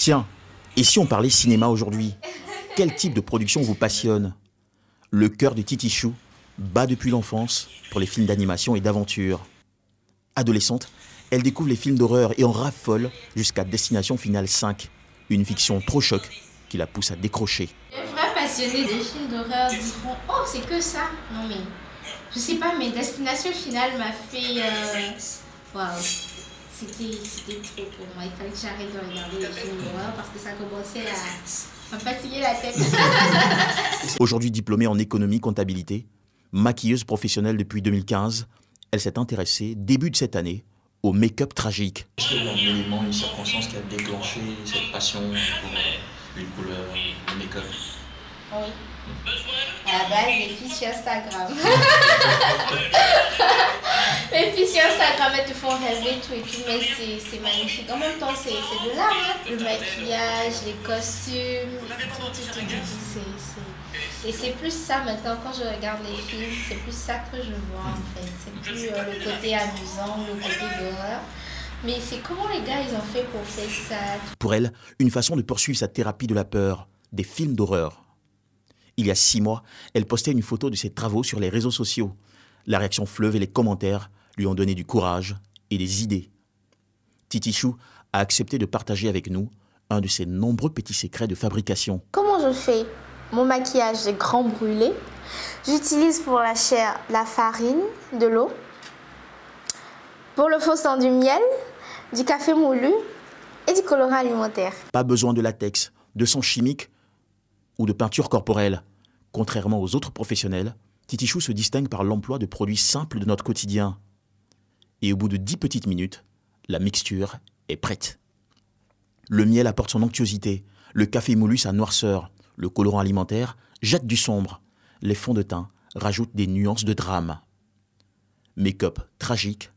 Tiens, et si on parlait cinéma aujourd'hui? Quel type de production vous passionne? Le cœur de Titi Chou bat depuis l'enfance pour les films d'animation et d'aventure. Adolescente, elle découvre les films d'horreur et en raffole jusqu'à Destination Finale 5, une fiction trop choc qui la pousse à décrocher. Les vrais passionnés des films d'horreur diront « Oh, c'est que ça !» Non mais, je sais pas, mais Destination Finale m'a fait... Waouh, c'était trop pour moi. Il fallait que j'arrête de regarder les films d'horreur parce que ça commençait à me fatiguer la tête. Aujourd'hui diplômée en économie-comptabilité, maquilleuse professionnelle depuis 2015, elle s'est intéressée, début de cette année, au make-up tragique. Est-ce qu'il y a un élément, une circonstance qui a déclenché cette passion pour une couleur, le make-up? Oui. À la base, les filles sur Instagram. Les filles sur Instagram, elles te font rêver, tout et tout, mais c'est magnifique. En même temps, c'est de l'art, hein. Le maquillage, les costumes, tout. Et c'est plus ça maintenant, quand je regarde les films, c'est plus ça que je vois en fait. C'est plus le côté amusant, le côté d'horreur. Mais c'est comment les gars, ils ont fait pour faire ça. Pour elle, une façon de poursuivre sa thérapie de la peur, des films d'horreur. Il y a 6 mois, elle postait une photo de ses travaux sur les réseaux sociaux. La réaction fleuve et les commentaires lui ont donné du courage et des idées. Titi Chou a accepté de partager avec nous un de ses nombreux petits secrets de fabrication. Comment je fais mon maquillage des grands brûlés? J'utilise pour la chair la farine, de l'eau. Pour le faux sang, du miel, du café moulu et du colorant alimentaire. Pas besoin de latex, de sang chimique ou de peinture corporelle. Contrairement aux autres professionnels, Titi Chou se distingue par l'emploi de produits simples de notre quotidien. Et au bout de 10 petites minutes, la mixture est prête. Le miel apporte son onctuosité, le café moulu sa noirceur, le colorant alimentaire jette du sombre, les fonds de teint rajoutent des nuances de drame. Make-up tragique,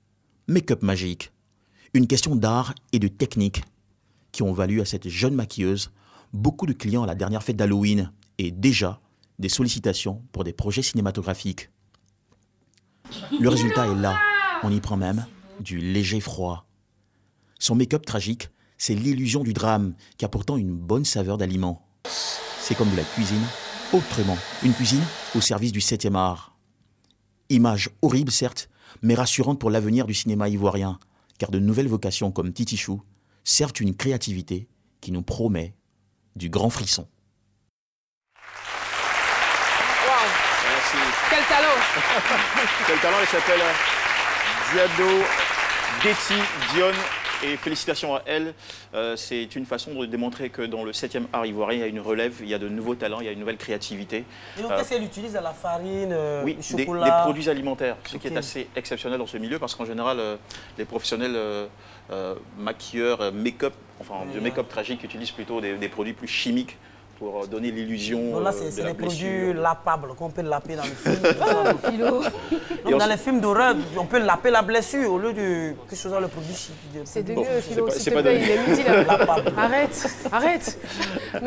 make-up magique. Une question d'art et de technique qui ont valu à cette jeune maquilleuse beaucoup de clients à la dernière fête d'Halloween et déjà des sollicitations pour des projets cinématographiques. Le résultat est là, on y prend même du léger froid. Son make-up tragique, c'est l'illusion du drame qui a pourtant une bonne saveur d'aliment. C'est comme de la cuisine autrement, une cuisine au service du 7e art. Image horrible certes, mais rassurante pour l'avenir du cinéma ivoirien, car de nouvelles vocations comme Titi Chou servent une créativité qui nous promet du grand frisson. Wow. Merci. Quel talent. Quel talent, il s'appelle Diado Deti Dion. Et félicitations à elle. C'est une façon de démontrer que dans le 7e art ivoirien, il y a une relève, il y a de nouveaux talents, il y a une nouvelle créativité. Et donc, qu'est-ce qu'elle utilise? La farine, oui, le chocolat? des produits alimentaires, ce qui Ok. est assez exceptionnel dans ce milieu parce qu'en général, les professionnels maquilleurs, make-up, enfin de make-up tragique utilisent plutôt des produits plus chimiques pour donner l'illusion Donc là, de c'est la des produits blessure. lapables qu'on peut laper dans le film. Donc, dans les films d'horreur, on peut laper la blessure au lieu de que ce soit le produit chimique. C'est Bon, dégueu, Philo. c'est S'il pas te plaît, donné. il est midi là. Arrête, arrête.